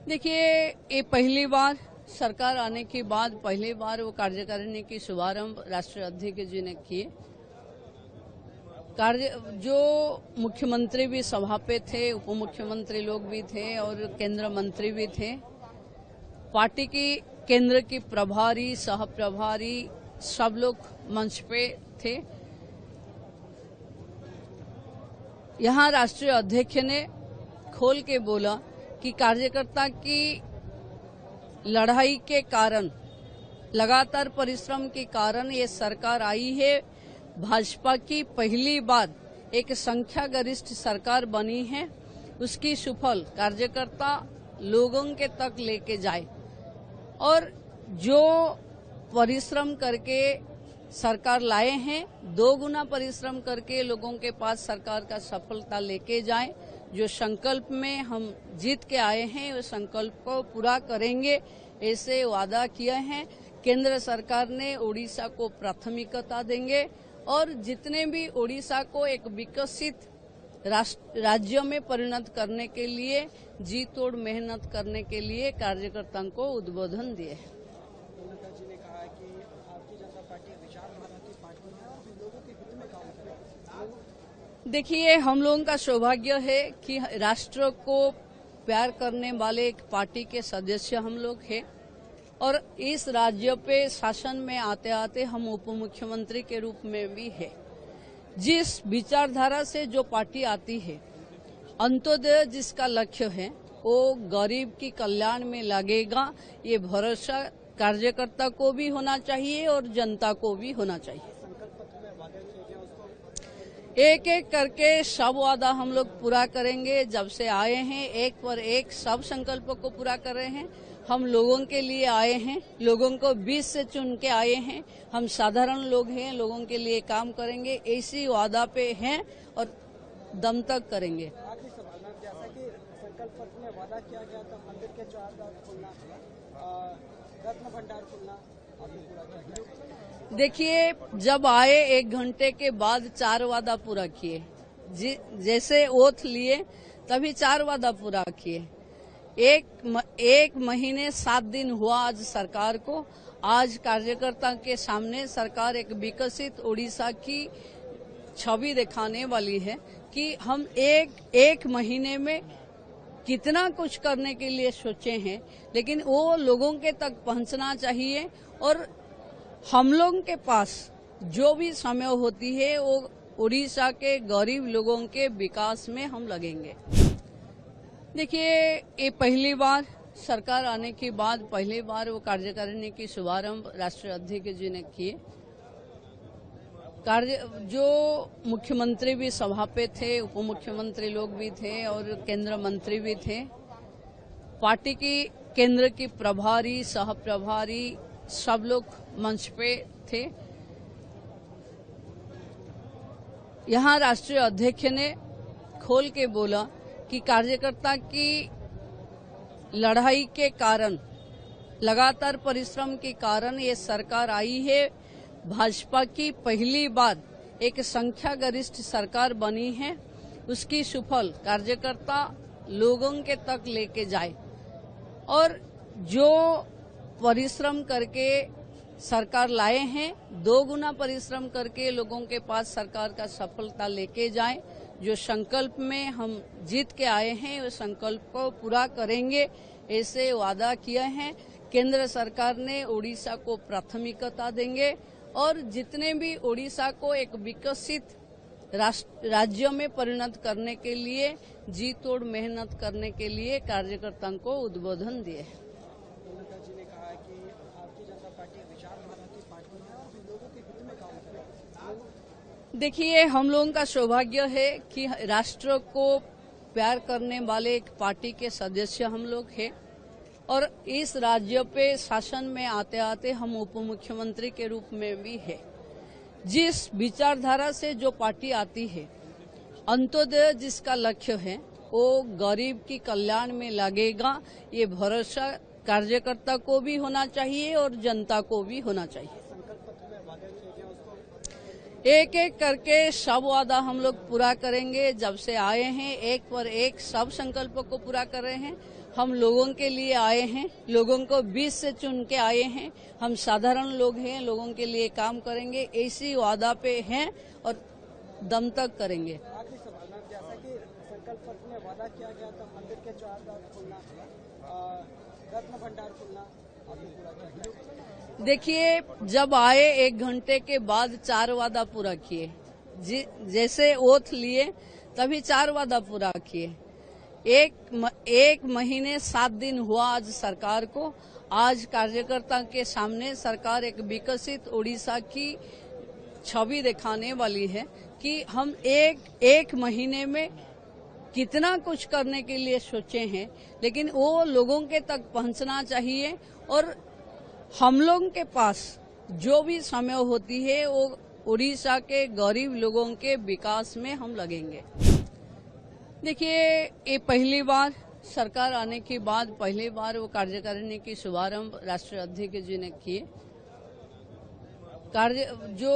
देखिए, ये पहली बार सरकार आने के बाद पहली बार वो कार्यकारिणी की शुभारंभ राष्ट्रीय अध्यक्ष जी ने किए। जो मुख्यमंत्री भी सभा पे थे, उप मुख्यमंत्री लोग भी थे और केंद्र मंत्री भी थे। पार्टी की केंद्र की प्रभारी, सह प्रभारी सब लोग मंच पे थे। यहाँ राष्ट्रीय अध्यक्ष ने खोल के बोला कि कार्यकर्ता की लड़ाई के कारण, लगातार परिश्रम के कारण ये सरकार आई है। भाजपा की पहली बार एक संख्या गरिष्ठ सरकार बनी है। उसकी सुफल कार्यकर्ता लोगों के तक लेके जाए और जो परिश्रम करके सरकार लाए हैं, 2 गुना परिश्रम करके लोगों के पास सरकार का सफलता लेके जाए। जो संकल्प में हम जीत के आए हैं, उस संकल्प को पूरा करेंगे, ऐसे वादा किया है। केंद्र सरकार ने ओडिशा को प्राथमिकता देंगे और जितने भी ओडिशा को एक विकसित राज्य में परिणत करने के लिए जी तोड़ मेहनत करने के लिए कार्यकर्ताओं को उद्बोधन दिए। जी ने कहा कि भारतीय जनता पार्टी विचारधारा की पार्टी है और लोगों के हित में काम करेगी। देखिए, हम लोगों का सौभाग्य है कि राष्ट्र को प्यार करने वाले एक पार्टी के सदस्य हम लोग हैं और इस राज्य पे शासन में आते आते हम उप मुख्यमंत्री के रूप में भी है। जिस विचारधारा से जो पार्टी आती है, अंत्योदय जिसका लक्ष्य है, वो गरीब की कल्याण में लगेगा। ये भरोसा कार्यकर्ता को भी होना चाहिए और जनता को भी होना चाहिए। एक एक करके सब वादा हम लोग पूरा करेंगे। जब से आए हैं, एक पर एक सब संकल्पों को पूरा कर रहे हैं। हम लोगों के लिए आए हैं, लोगों को 20 से चुन के आए हैं। हम साधारण लोग हैं, लोगों के लिए काम करेंगे, ऐसी वादा पे हैं और दम तक करेंगे। आखिरी सवाल, जैसा कि संकल्प पत्र में वादा किया गया था, मंदिर के द्वार खोलना, रत्न भंडार खोलना, आपने पूरा किया? देखिए, जब आए 1 घंटे के बाद 4 वादा पूरा किए। जैसे ओथ लिए तभी 4 वादा पूरा किए। एक महीने 7 दिन हुआ आज सरकार को। आज कार्यकर्ता के सामने सरकार एक विकसित ओडिशा की छवि दिखाने वाली है कि हम एक महीने में कितना कुछ करने के लिए सोचे हैं, लेकिन वो लोगों के तक पहुंचना चाहिए और हम लोगों के पास जो भी समय होती है वो ओडिशा के गरीब लोगों के विकास में हम लगेंगे। देखिए, ये पहली बार सरकार आने के बाद पहली बार वो कार्यकारिणी की शुभारंभ राष्ट्रीय अध्यक्ष जी ने किए। जो मुख्यमंत्री भी सभा पे थे, उप मुख्यमंत्री लोग भी थे और केंद्र मंत्री भी थे। पार्टी की केंद्र की प्रभारी, सह प्रभारी सब लोग मंच पे थे। यहाँ राष्ट्रीय अध्यक्ष ने खोल के बोला कि कार्यकर्ता की लड़ाई के कारण, लगातार परिश्रम के कारण ये सरकार आई है। भाजपा की पहली बार एक संख्या गरिष्ठ सरकार बनी है। उसकी सुफल कार्यकर्ता लोगों के तक लेके जाए और जो परिश्रम करके सरकार लाए हैं, 2 गुना परिश्रम करके लोगों के पास सरकार का सफलता लेके जाए। जो संकल्प में हम जीत के आए हैं, उस संकल्प को पूरा करेंगे, ऐसे वादा किया है। केंद्र सरकार ने ओडिशा को प्राथमिकता देंगे और जितने भी ओडिशा को एक विकसित राज्य में परिणत करने के लिए जी तोड़ मेहनत करने के लिए कार्यकर्ताओं को उद्बोधन दिए। जी ने कहा कि भारतीय जनता पार्टी विचारधारा की पार्टी है और लोगों के हित में काम करेगी। देखिए, हम लोगों का सौभाग्य है कि राष्ट्र को प्यार करने वाले एक पार्टी के सदस्य हम लोग हैं और इस राज्य पे शासन में आते आते हम उप मुख्यमंत्री के रूप में भी है। जिस विचारधारा से जो पार्टी आती है, अंत्योदय जिसका लक्ष्य है, वो गरीब की कल्याण में लगेगा। ये भरोसा कार्यकर्ता को भी होना चाहिए और जनता को भी होना चाहिए। एक एक करके सब वादा हम लोग पूरा करेंगे। जब से आए हैं एक पर एक सब संकल्पों को पूरा कर रहे हैं। हम लोगों के लिए आए हैं, लोगों को बीच से चुन के आए हैं। हम साधारण लोग हैं, लोगों के लिए काम करेंगे, ऐसी वादा पे हैं और दम तक करेंगे। आखिरी सवाल मैम, जैसा कि संकल्प पत्र में वादा किया गया था मंदिर के द्वार खोलना, रत्न भंडार खोलना, आपने पूरा किया? देखिए, जब आए 1 घंटे के बाद 4 वादा पूरा किए। जैसे ओथ लिए तभी 4 वादा पूरा किए। एक महीने 7 दिन हुआ आज सरकार को। आज कार्यकर्ता के सामने सरकार एक विकसित ओडिशा की छवि दिखाने वाली है कि हम एक महीने में कितना कुछ करने के लिए सोचे हैं, लेकिन वो लोगों के तक पहुंचना चाहिए। और हम लोगों के पास जो भी समय होती है वो उड़ीसा के गरीब लोगों के विकास में हम लगेंगे। देखिए, ये पहली बार सरकार आने के बाद पहली बार वो कार्यकारिणी की शुभारंभ राष्ट्रीय अध्यक्ष जी ने किए। जो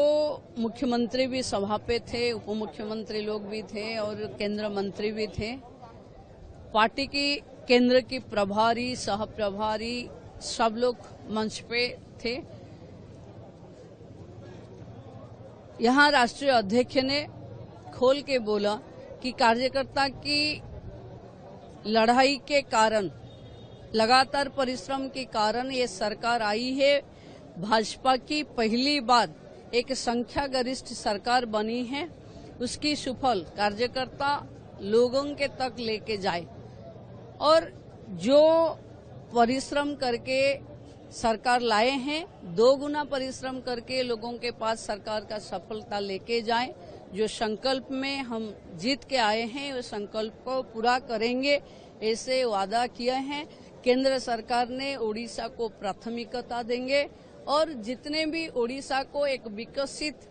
मुख्यमंत्री भी सभा पे थे, उप मुख्यमंत्री लोग भी थे और केंद्र मंत्री भी थे। पार्टी की केंद्र की प्रभारी, सह प्रभारी सब लोग मंच पे थे। यहाँ राष्ट्रीय अध्यक्ष ने खोल के बोला कि कार्यकर्ता की लड़ाई के कारण, लगातार परिश्रम के कारण ये सरकार आई है। भाजपा की पहली बार एक संख्या गरिष्ठ सरकार बनी है। उसकी सुफल कार्यकर्ता लोगों के तक लेके जाए और जो परिश्रम करके सरकार लाए हैं, 2 गुना परिश्रम करके लोगों के पास सरकार का सफलता लेके जाए। जो संकल्प में हम जीत के आए हैं उस संकल्प को पूरा करेंगे, ऐसे वादा किया है। केंद्र सरकार ने ओडिशा को प्राथमिकता देंगे और जितने भी ओडिशा को एक विकसित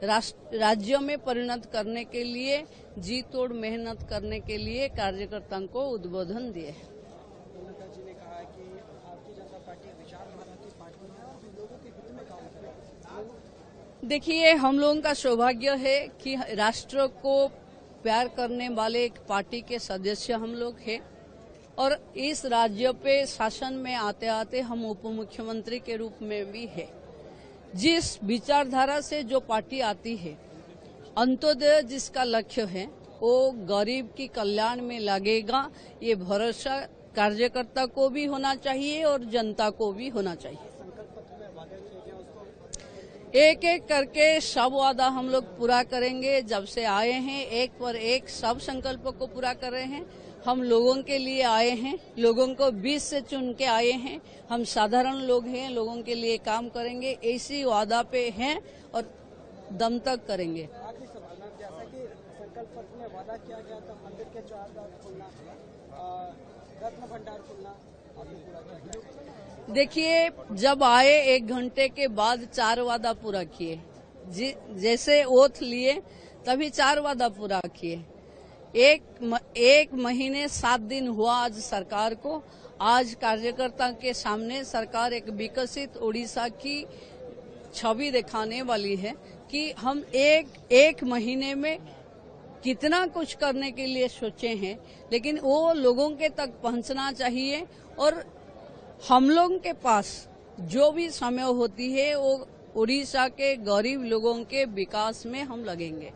राज्य में परिणत करने के लिए जी तोड़ मेहनत करने के लिए कार्यकर्ताओं को उद्बोधन दिए हैं। जी ने कहा है कि भारतीय जनता पार्टी विचारधारा की पार्टी है और लोगों के हित में काम करेगी। देखिए, हम लोगों का सौभाग्य है कि राष्ट्र को प्यार करने वाले एक पार्टी के सदस्य हम लोग हैं और इस राज्य पे शासन में आते आते हम उप मुख्यमंत्री के रूप में भी है। जिस विचारधारा से जो पार्टी आती है, अंत्योदय जिसका लक्ष्य है, वो गरीब की कल्याण में लगेगा। ये भरोसा कार्यकर्ता को भी होना चाहिए और जनता को भी होना चाहिए। एक एक करके सब वादा हम लोग पूरा करेंगे। जब से आए हैं एक पर एक सब संकल्पों को पूरा कर रहे हैं। हम लोगों के लिए आए हैं, लोगों को बीच से चुन के आए हैं। हम साधारण लोग हैं, लोगों के लिए काम करेंगे, ऐसी वादा पे हैं और दम तक करेंगे। आखिरी सवाल मैम, जैसा कि संकल्प पत्र में वादा किया गया था मंदिर के द्वार खोलना, रत्न भंडार खोलना, आपने पूरा किया? देखिए, जब आए 1 घंटे के बाद 4 वादा पूरा किए। जैसे ओथ लिए तभी 4 वादा पूरा किए। एक महीने 7 दिन हुआ आज सरकार को। आज कार्यकर्ता के सामने सरकार एक विकसित ओडिशा की छवि दिखाने वाली है कि हम एक महीने में कितना कुछ करने के लिए सोचे हैं, लेकिन वो लोगों के तक पहुंचना चाहिए। और हम लोगों के पास जो भी समय होती है वो उड़ीसा के गरीब लोगों के विकास में हम लगेंगे।